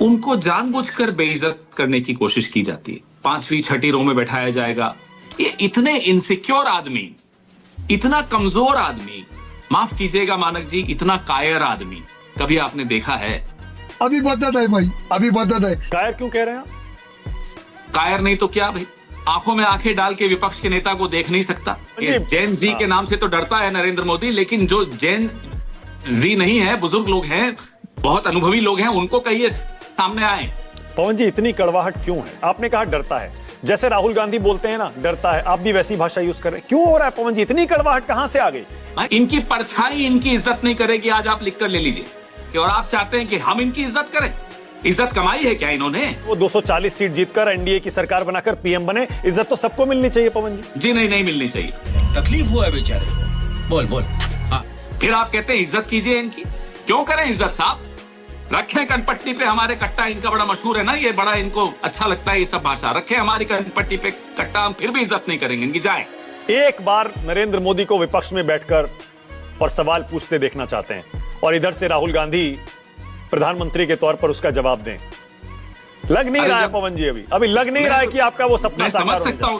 उनको जानबूझकर बेइज्जत करने की कोशिश की जाती है। पांचवी छठी रो में बैठाया जाएगा। ये इतने इनसिक्योर आदमी, इतना कमजोर आदमी, माफ कीजिएगा मानक जी, इतना कायर आदमी कभी आपने देखा है? अभी बदत है भाई, अभी बदत है। कायर क्यों कह रहे हैं आप? कायर नहीं तो क्या भाई? आंखों में आंखें डाल के विपक्ष के नेता को देख नहीं सकता। ये जैन जी के नाम से तो डरता है नरेंद्र मोदी, लेकिन जो जैन जी नहीं है, बुजुर्ग लोग हैं, बहुत अनुभवी लोग हैं, उनको कहिए सामने आए। पवन जी, इतनी कड़वाहट क्यों है? आपने कहा डरता है, जैसे राहुल गांधी बोलते हैं ना डरता है, आप भी वैसी भाषा यूज कर रहे हैं। क्यों हो रहा है पवन जी? इतनी कड़वाहट कहां से आ गई? इनकी परछाई इनकी इज्जत नहीं करेगी, आज आप लिख कर ले लीजिए। और आप चाहते हैं कि हम इनकी इज्जत करें? इज्जत कमाई है क्या इन्होंने? वो 240 सीट जीतकर एनडीए की सरकार बनाकर पीएम बने, इज्जत तो सबको मिलनी चाहिए पवन जी। जी नहीं, नहीं मिलनी चाहिए। तकलीफ हुआ है बेचारे को। बोल बोल। हाँ। फिर आप कहते हैं इज्जत कीजिए इनकी। क्यों करें इज्जत साहब? रखें कनपट्टी पे हमारे कट्टा, इनका बड़ा मशहूर है ना, ये बड़ा इनको अच्छा लगता है ये सब भाषा। रखें हमारी कनपट्टी पे कट्टा, हम फिर भी इज्जत नहीं करेंगे इनकी। जाए एक बार नरेंद्र मोदी को विपक्ष में बैठकर और सवाल पूछते देखना चाहते हैं, और इधर से राहुल गांधी प्रधानमंत्री के तौर पर उसका जवाब दें। लग नहीं रहा है पवन जी, अभी लग नहीं रहा है कि आपका वो सपना साकार हो सकता हूं।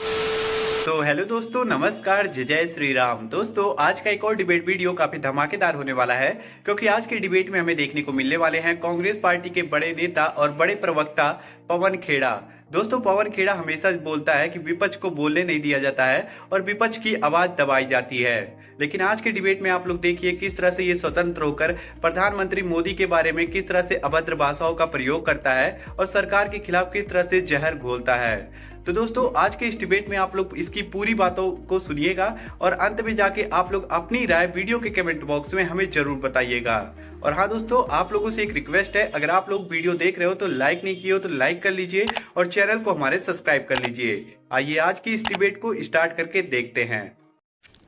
तो हेलो दोस्तों, नमस्कार, जय जय श्री राम। दोस्तों, आज का एक और डिबेट वीडियो काफी धमाकेदार होने वाला है, क्योंकि आज के डिबेट में हमें देखने को मिलने वाले हैं कांग्रेस पार्टी के बड़े नेता और बड़े प्रवक्ता पवन खेड़ा। दोस्तों, पवन खेड़ा हमेशा बोलता है कि विपक्ष को बोलने नहीं दिया जाता है और विपक्ष की आवाज दबाई जाती है, लेकिन आज के डिबेट में आप लोग देखिए किस तरह से ये स्वतंत्र होकर प्रधानमंत्री मोदी के बारे में किस तरह से अभद्र भाषाओं का प्रयोग करता है और सरकार के खिलाफ किस तरह से जहर घोलता है। तो दोस्तों, आज के इस डिबेट में आप लोग इसकी पूरी बातों को सुनिएगा और अंत में जाके आप लोग अपनी राय वीडियो के कमेंट बॉक्स में हमें जरूर बताइएगा। और हाँ दोस्तों, आप लोगों से एक रिक्वेस्ट है, अगर आप लोग वीडियो देख रहे हो तो लाइक नहीं किए हो तो लाइक कर लीजिए और चैनल को हमारे सब्सक्राइब कर लीजिए। आइए आज की इस डिबेट को स्टार्ट करके देखते हैं।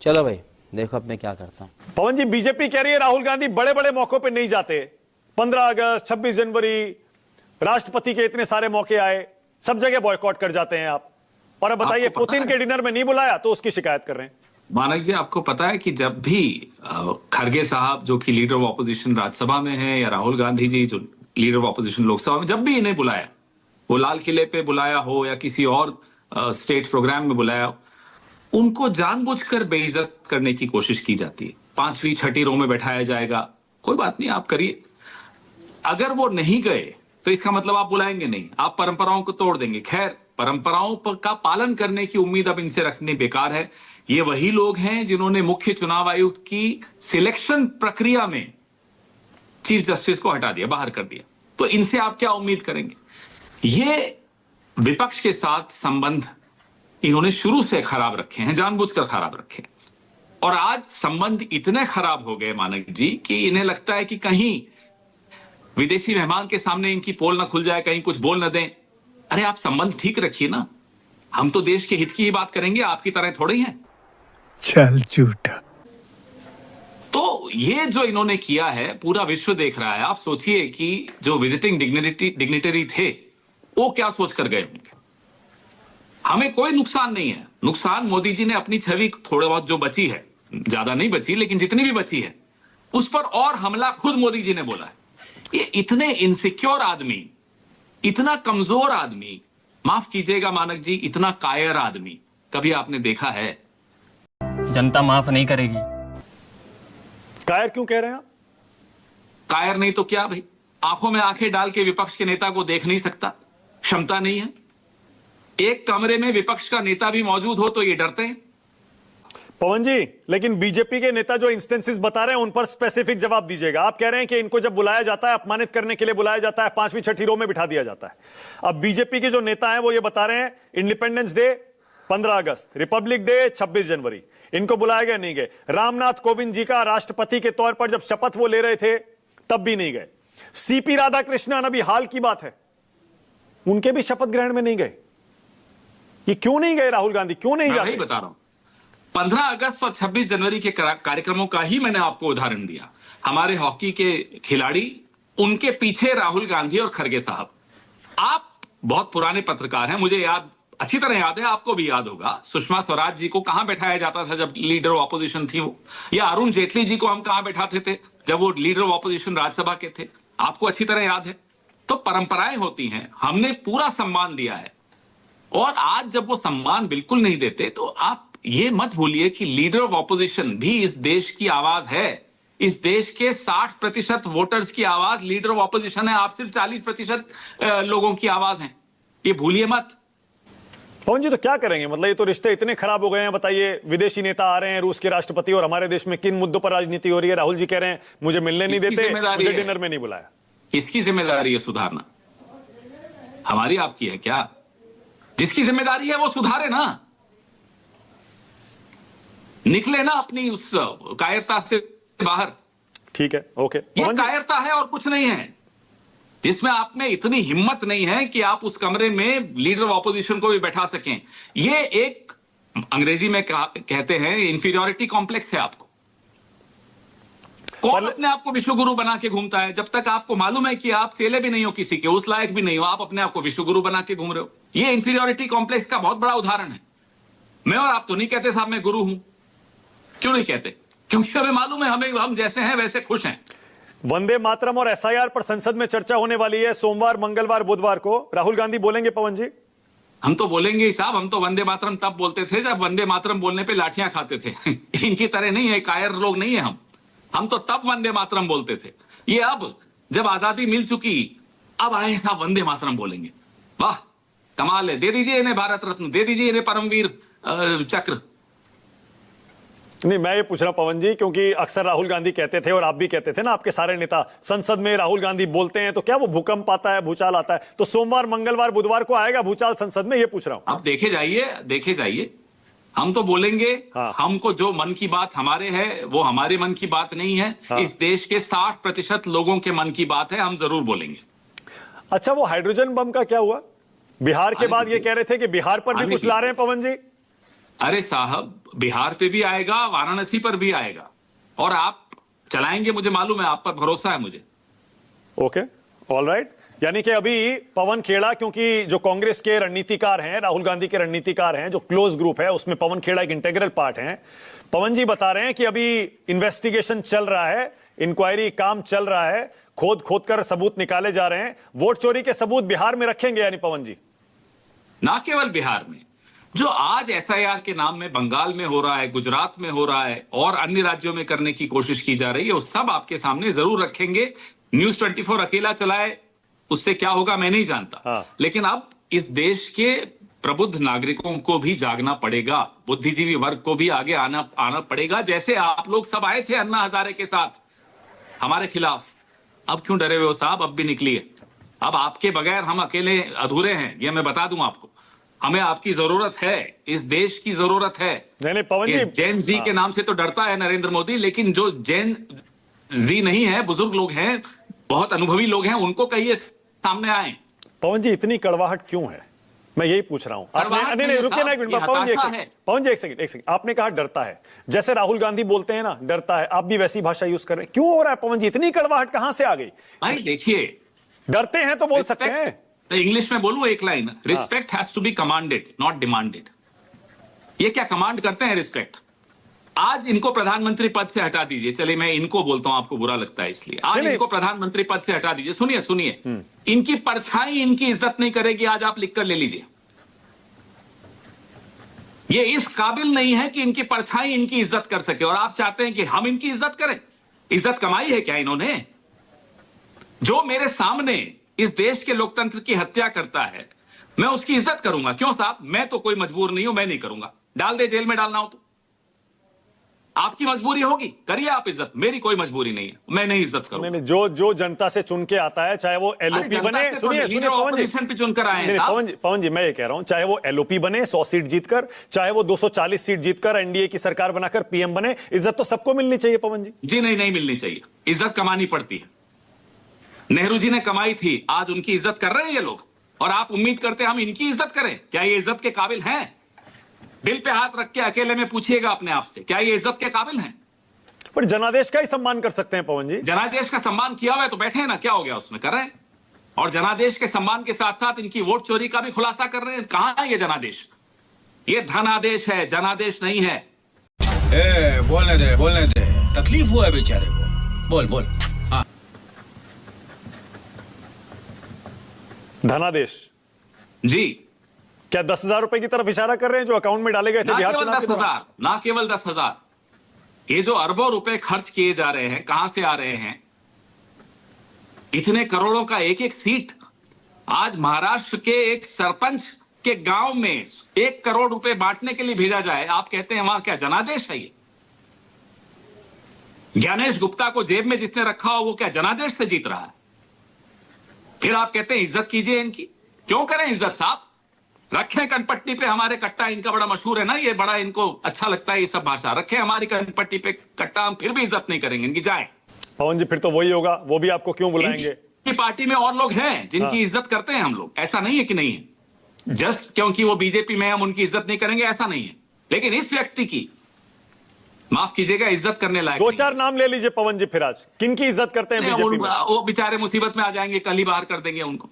चलो भाई, देखो अब मैं क्या करता हूँ। पवन जी, बीजेपी कह रही है राहुल गांधी बड़े बड़े मौकों पे नहीं जाते। 15 अगस्त, 26 जनवरी, राष्ट्रपति के इतने सारे मौके आए, सब जगह बॉयकॉट कर जाते हैं आप। और अब बताइए, पुतिन के डिनर में नहीं बुलाया तो उसकी शिकायत कर रहे हैं। मानक जी, आपको पता है कि जब भी खड़गे साहब जो कि लीडर ऑफ ऑपोजिशन राज्यसभा में हैं, या राहुल गांधी जी जो लीडर ऑफ ऑपोजिशन लोकसभा में, जब भी इन्हें बुलाया, वो लाल किले पे बुलाया हो या किसी और स्टेट प्रोग्राम में बुलाया हो, उनको जानबूझकर बेइज्जत करने की कोशिश की जाती है। पांचवी छठी रो में बैठाया जाएगा, कोई बात नहीं, आप करिए। अगर वो नहीं गए तो इसका मतलब आप बुलाएंगे नहीं, आप परंपराओं को तोड़ देंगे। खैर, परंपराओं का पालन करने की उम्मीद अब इनसे रखनी बेकार है। ये वही लोग हैं जिन्होंने मुख्य चुनाव आयुक्त की सिलेक्शन प्रक्रिया में चीफ जस्टिस को हटा दिया, बाहर कर दिया। तो इनसे आप क्या उम्मीद करेंगे? ये विपक्ष के साथ संबंध इन्होंने शुरू से खराब रखे हैं, जानबूझकर खराब रखे। और आज संबंध इतने खराब हो गए मानक जी कि इन्हें लगता है कि कहीं विदेशी मेहमान के सामने इनकी पोल ना खुल जाए, कहीं कुछ बोल न दें। अरे आप संबंध ठीक रखिए ना, हम तो देश के हित की ही बात करेंगे, आपकी तरह थोड़े ही हैं। चल झूठा। तो ये जो इन्होंने किया है पूरा विश्व देख रहा है। आप सोचिए कि जो विजिटिंग डिग्निटरी थे वो क्या सोच कर गए होंगे। हमें कोई नुकसान नहीं है। नुकसान मोदी जी ने अपनी छवि थोड़े बहुत जो बची है, ज्यादा नहीं बची लेकिन जितनी भी बची है, उस पर और हमला खुद मोदी जी ने बोला है। ये इतने इनसिक्योर आदमी, इतना कमजोर आदमी, माफ कीजिएगा मानक जी, इतना कायर आदमी कभी आपने देखा है? जनता माफ नहीं करेगी। कायर क्यों कह रहे हैं आप? कायर नहीं तो क्या भाई? आंखों में आंखें डाल के विपक्ष के नेता को देख नहीं सकता, क्षमता नहीं है। एक कमरे में विपक्ष का नेता भी मौजूद हो तो ये डरते हैं। पवन जी, लेकिन बीजेपी के नेता जो इंस्टेंसेस बता रहे हैं उन पर स्पेसिफिक जवाब दीजिएगा। आप कह रहे हैं कि इनको जब बुलाया जाता है, अपमानित करने के लिए बुलाया जाता है, पांचवी छठी रो में बिठा दिया जाता है। अब बीजेपी के जो नेता हैं वो ये बता रहे हैं इंडिपेंडेंस डे, 15 अगस्त, रिपब्लिक डे, 26 जनवरी, इनको बुलाया गया, नहीं गए। रामनाथ कोविंद जी का राष्ट्रपति के तौर पर जब शपथ वो ले रहे थे तब भी नहीं गए। सीपी राधाकृष्णन, अभी हाल की बात है, उनके भी शपथ ग्रहण में नहीं गए। ये क्यों नहीं गए राहुल गांधी, क्यों नहीं जाते? बता रहा हूं, 15 अगस्त और 26 जनवरी के कार्यक्रमों का ही मैंने आपको उदाहरण दिया। हमारे हॉकी के खिलाड़ी, उनके पीछे राहुल गांधी और खड़गे साहब। आप बहुत पुराने पत्रकार हैं, मुझे याद, अच्छी तरह याद है, आपको भी याद होगा, सुषमा स्वराज जी को कहां बैठाया जाता था जब लीडर ऑफ ऑपोजिशन थी वो, या अरुण जेटली जी को हम कहां बैठाते थे जब वो लीडर ऑफ ऑपोजिशन राज्यसभा के थे। आपको अच्छी तरह याद है। तो परंपराएं होती हैं, हमने पूरा सम्मान दिया है। और आज जब वो सम्मान बिल्कुल नहीं देते, तो आप ये मत भूलिए कि लीडर ऑफ ऑपोजिशन भी इस देश की आवाज है। इस देश के 60% वोटर्स की आवाज लीडर ऑफ ऑपोजिशन है। आप सिर्फ 40% लोगों की आवाज हैं, ये भूलिए मत। पवन जी, तो क्या करेंगे? मतलब ये तो रिश्ते इतने खराब हो गए हैं। बताइए, विदेशी नेता आ रहे हैं, रूस के राष्ट्रपति, और हमारे देश में किन मुद्दों पर राजनीति हो रही है? राहुल जी कह रहे हैं मुझे मिलने नहीं देते, मुझे डिनर में नहीं बुलाया। किसकी जिम्मेदारी है सुधारना? हमारी आपकी है क्या? जिसकी जिम्मेदारी है वो सुधारे ना, निकले ना अपनी उस कायरता से बाहर। ठीक है, ओके। ये कायरता है और कुछ नहीं है, जिसमें आप में इतनी हिम्मत नहीं है कि आप उस कमरे में लीडर ऑफ ऑपोजिशन को भी बैठा सकें। ये एक अंग्रेजी में कहते हैं इंफीरियोरिटी कॉम्प्लेक्स है आपको। कौन अपने आप को विश्वगुरु बना के घूमता है? जब तक आपको मालूम है कि आप चेले भी नहीं हो किसी के, उस लायक भी नहीं हो, आप अपने आप को विश्वगुरु बना के घूम रहे हो। ये इंफीरियोरिटी कॉम्प्लेक्स का बहुत बड़ा उदाहरण है। मैं और आप तो नहीं कहते साहब मैं गुरु हूं। क्यों नहीं कहते? क्योंकि हमें मालूम है हम जैसे हैं वैसे खुश हैं। वंदे मातरम और एसआईआर पर संसद में चर्चा होने वाली है सोमवार, मंगलवार, बुधवार को। राहुल गांधी बोलेंगे पवन जी? हम तो बोलेंगे ही साहब। हम तो वंदे मातरम तब बोलते थे जब वंदे मातरम बोलने पे लाठियां खाते थे। इनकी तरह नहीं है, कायर लोग नहीं है हम तो तब वंदे मातरम बोलते थे। ये अब जब आजादी मिल चुकी, अब आए साहब वंदे मातरम बोलेंगे। वाह, कमाल है। दे दीजिए इन्हें भारत रत्न, दे दीजिए इन्हें परमवीर चक्र। नहीं, मैं ये पूछ रहा हूं पवन जी, क्योंकि अक्सर राहुल गांधी कहते थे और आप भी कहते थे ना, आपके सारे नेता, संसद में राहुल गांधी बोलते हैं तो क्या वो भूकंप आता है, भूचाल आता है? तो सोमवार, मंगलवार, बुधवार को आएगा भूचाल संसद में? ये पूछ रहा हूं। आप देखे जाइए, हम तो बोलेंगे। हाँ। हमको जो मन की बात हमारे है वो हमारे मन की बात नहीं है। हाँ। इस देश के 60% लोगों के मन की बात है, हम जरूर बोलेंगे। अच्छा, वो हाइड्रोजन बम का क्या हुआ? बिहार के बाद ये कह रहे थे कि बिहार पर भी कुछ ला रहे हैं पवन जी। अरे साहब, बिहार पे भी आएगा, वाराणसी पर भी आएगा, और आप चलाएंगे, मुझे मालूम है, आप पर भरोसा है मुझे। Okay, all right. यानी कि अभी पवन खेड़ा, क्योंकि जो कांग्रेस के रणनीतिकार हैं, राहुल गांधी के रणनीतिकार हैं, जो क्लोज ग्रुप है, उसमें पवन खेड़ा एक इंटीग्रल पार्ट है। पवन जी बता रहे हैं कि अभी इन्वेस्टिगेशन चल रहा है, इंक्वायरी काम चल रहा है, खोद खोद कर सबूत निकाले जा रहे हैं। वोट चोरी के सबूत बिहार में रखेंगे यानी पवन जी? ना केवल बिहार में, जो आज एसआईआर के नाम में बंगाल में हो रहा है, गुजरात में हो रहा है और अन्य राज्यों में करने की कोशिश की जा रही है, वो सब आपके सामने जरूर रखेंगे। न्यूज 24 अकेला चलाए, उससे क्या होगा मैं नहीं जानता। हाँ। लेकिन अब इस देश के प्रबुद्ध नागरिकों को भी जागना पड़ेगा, बुद्धिजीवी वर्ग को भी आगे आना पड़ेगा। जैसे आप लोग सब आए थे अन्ना हजारे के साथ हमारे खिलाफ, अब क्यों डरे हुए हो साहब? अब भी निकलिए। अब आपके बगैर हम अकेले अधूरे हैं, ये मैं बता दूं आपको। हमें आपकी जरूरत है, इस देश की जरूरत है। नहीं पवन जी, जैन जी के नाम से तो डरता है नरेंद्र मोदी, लेकिन जो जैन जी नहीं है, बुजुर्ग लोग हैं, बहुत अनुभवी लोग हैं, उनको कहिए सामने आए। पवन जी इतनी कड़वाहट क्यों है, मैं यही पूछ रहा हूं। नहीं रुकिए ना एक मिनट, पवन जी एक सेकंड। आपने कहा डरता है, जैसे राहुल गांधी बोलते हैं ना डरता है, आप भी वैसी भाषा यूज कर रहे हैं। क्यों हो रहा है पवन जी? इतनी कड़वाहट कहां से आ गई? भाई देखिए, डरते हैं तो बोल सकते हैं। इंग्लिश में बोलूं एक line, respect has to be commanded not demanded. ये क्या कमांड करते हैं रिस्पेक्ट? आज इनको प्रधानमंत्री पद से हटा दीजिए। चलिए मैं इनको बोलता हूं, आपको बुरा लगता है इसलिए। आज इनको प्रधानमंत्री पद से हटा दीजिए। सुनिए, इनकी परछाई इनकी इज्जत नहीं करेगी। आज आप लिखकर ले लीजिए, ये इस काबिल नहीं है कि इनकी परछाई इनकी इज्जत कर सके, और आप चाहते हैं कि हम इनकी इज्जत करें। इज्जत कमाई है क्या इन्होंने? जो मेरे सामने इस देश के लोकतंत्र की हत्या करता है, मैं उसकी इज्जत करूंगा? क्यों साहब? मैं तो कोई मजबूर नहीं हूं, मैं नहीं करूंगा। डाल दे जेल में डालना हो तो, आपकी मजबूरी होगी, करिए आप इज्जत, मेरी कोई मजबूरी नहीं है, मैं नहीं इज्जत करूंगा। नहीं, जो जनता से चुन के आता है, चाहे वो एलओपी बने, सुनिए पे चुनकर आए हैं पवन जी मैं ये कह रहा हूं, चाहे वो एलओपी बने 100 सीट जीतकर, चाहे वो 240 सीट जीतकर एनडीए की सरकार बनाकर पीएम बने, इज्जत तो सबको मिलनी चाहिए पवन जी। जी नहीं मिलनी चाहिए, इज्जत कमानी पड़ती है। नेहरू जी ने कमाई थी, आज उनकी इज्जत कर रहे हैं ये लोग, और आप उम्मीद करते हैं हम इनकी इज्जत करें? क्या ये इज्जत के काबिल हैं? दिल पे हाथ रख के अकेले में पूछिएगा अपने आप से, क्या ये इज्जत के काबिल हैं? पर जनादेश का ही सम्मान कर सकते हैं पवन जी। जनादेश का सम्मान किया हुआ है तो बैठे हैं ना, क्या हो गया उसमें, कर रहे हैं। और जनादेश के सम्मान के साथ साथ इनकी वोट चोरी का भी खुलासा कर रहे हैं। कहां है ये जनादेश? ये धनादेश है, जनादेश नहीं है। बोलने दे, तकलीफ हुआ है बेचारे को। बोल। धनादेश जी, क्या 10,000 रुपए की तरफ इशारा कर रहे हैं जो अकाउंट में डाले गए थे ना बिहार केवल चुनाव के दौरान? 10,000, ना केवल 10,000, ये जो अरबों रुपए खर्च किए जा रहे हैं, कहां से आ रहे हैं? इतने करोड़ों का एक एक सीट। आज महाराष्ट्र के एक सरपंच के गांव में 1 करोड़ रुपए बांटने के लिए भेजा जाए, आप कहते हैं वहां क्या जनादेश है? ये ज्ञानेश गुप्ता को जेब में जिसने रखा हो वो क्या जनादेश से जीत रहा है? फिर आप कहते हैं इज्जत कीजिए इनकी। क्यों करें इज्जत साहब? रखें कनपट्टी पे हमारे कट्टा, इनका बड़ा मशहूर है ना, ये बड़ा इनको अच्छा लगता है ये सब भाषा। रखें हमारी कनपट्टी पे कट्टा, हम फिर भी इज्जत नहीं करेंगे इनकी। जाए पवन जी, फिर तो वही होगा, वो भी आपको क्यों बुलाएंगे? इनकी पार्टी में और लोग हैं जिनकी हाँ। इज्जत करते हैं हम लोग, ऐसा नहीं है कि नहीं है। जस्ट क्योंकि वो बीजेपी में हम उनकी इज्जत नहीं करेंगे ऐसा नहीं है, लेकिन इस व्यक्ति की, माफ कीजिएगा, इज्जत करने लायक दो नहीं चार नाम ले लीजिए पवन जी फिर आज, किन की इज्जत करते हैं है। बीजेपी में? वो बेचारे मुसीबत में आ जाएंगे, कल ही बाहर कर देंगे उनको।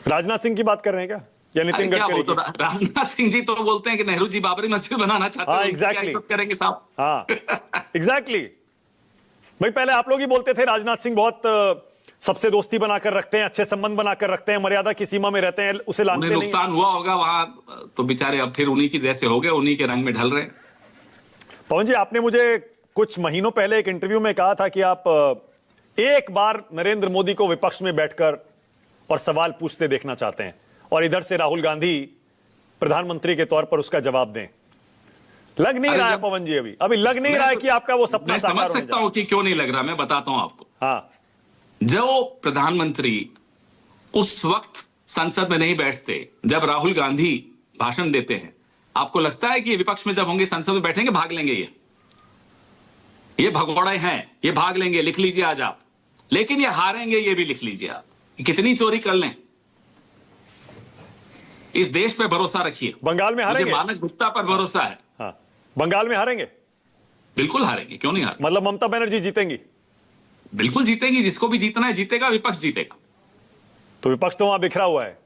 राजनाथ सिंह की बात कर रहे हैं क्या, या अरे नितिन क्या गडकरी वो तो की? राजनाथ सिंह जी तो बोलते हैं कि नेहरू जी बाबरी मस्जिद बनाना चाहते हाँ, हैं, उनकी क्या exactly. इज्जत करेंगे साहब? हाँ, एग्जैक्टली। भाई पहले आप लोग ही बोलते थे राजनाथ सिंह बहुत सबसे दोस्ती बनाकर रखते हैं, अच्छे संबंध बनाकर रखते हैं, मर्यादा की सीमा में रहते हैं, उसे लानते उन्हें नहीं। नुकसान हुआ होगा वहां, तो बेचारे अब फिर उन्हीं की जैसे हो गए, उन्हीं के रंग में ढल रहे हैं। पवन जी, आपने मुझे कुछ महीनों पहले एक इंटरव्यू में कहा था कि आप एक बार नरेंद्र मोदी को विपक्ष में बैठकर और सवाल पूछते देखना चाहते हैं, और इधर से राहुल गांधी प्रधानमंत्री के तौर पर उसका जवाब दें। लग नहीं रहा है पवन जी, अभी लग नहीं रहा है कि आपका वो सपना मैं साकार समझ होने जा सकता रहा हूं कि क्यों नहीं लग रहा, मैं बताता हूं आपको। है। हाँ, जो प्रधानमंत्री उस वक्त संसद में नहीं बैठते जब राहुल गांधी भाषण देते हैं, आपको लगता है कि विपक्ष में जब होंगे संसद में बैठेंगे भाग लेंगे? ये भगोड़े हैं, ये भाग लेंगे, लिख लीजिए आज आप। लेकिन ये हारेंगे, ये भी लिख लीजिए आप। कितनी चोरी कर लें, इस देश पे भरोसा रखिए। बंगाल में मुझे हारेंगे। मानक गुप्ता पर भरोसा है। हाँ, बंगाल में हारेंगे, बिल्कुल हारेंगे, क्यों नहीं हारेंगे? मतलब ममता बनर्जी जीतेंगी? बिल्कुल जीतेंगी, जिसको भी जीतना है जीतेगा, विपक्ष जीतेगा। तो विपक्ष तो वहां बिखरा हुआ है।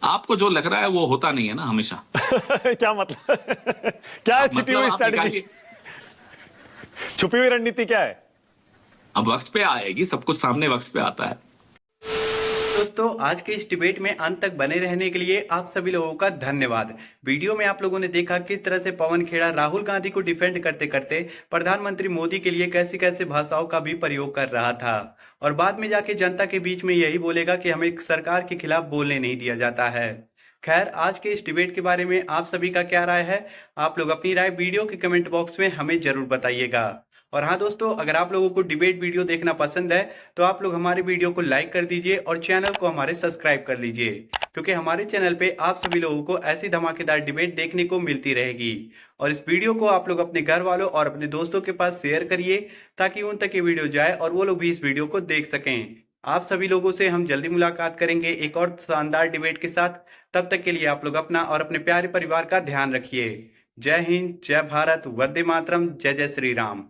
आपको जो लग रहा है वो होता नहीं है ना हमेशा। क्या मतलब? क्या है छिपी हुई मतलब आप स्ट्रैटेजी, निकालिए। छुपी हुई रणनीति क्या है? अब वक्त पे आएगी, सब कुछ सामने वक्त पे आता है। दोस्तों, आज के इस डिबेट में अंत तक बने रहने के लिए आप सभी लोगों का धन्यवाद। वीडियो में आप लोगों ने देखा किस तरह से पवन खेड़ा राहुल गांधी को डिफेंड करते करते प्रधानमंत्री मोदी के लिए कैसी कैसी भाषाओं का भी प्रयोग कर रहा था, और बाद में जाके जनता के बीच में यही बोलेगा कि हमें सरकार के खिलाफ बोलने नहीं दिया जाता है। खैर, आज के इस डिबेट के बारे में आप सभी का क्या राय है? आप लोग अपनी राय वीडियो के कमेंट बॉक्स में हमें जरूर बताइएगा। और हाँ दोस्तों, अगर आप लोगों को डिबेट वीडियो देखना पसंद है तो आप लोग हमारे वीडियो को लाइक कर दीजिए और चैनल को हमारे सब्सक्राइब कर लीजिए, क्योंकि हमारे चैनल पे आप सभी लोगों को ऐसी धमाकेदार डिबेट देखने को मिलती रहेगी। और इस वीडियो को आप लोग अपने घर वालों और अपने दोस्तों के पास शेयर करिए, ताकि उन तक ये वीडियो जाए और वो लोग भी इस वीडियो को देख सकें। आप सभी लोगों से हम जल्दी मुलाकात करेंगे एक और शानदार डिबेट के साथ। तब तक के लिए आप लोग अपना और अपने प्यारे परिवार का ध्यान रखिए। जय हिंद, जय भारत, वंदे मातरम, जय जय श्री राम।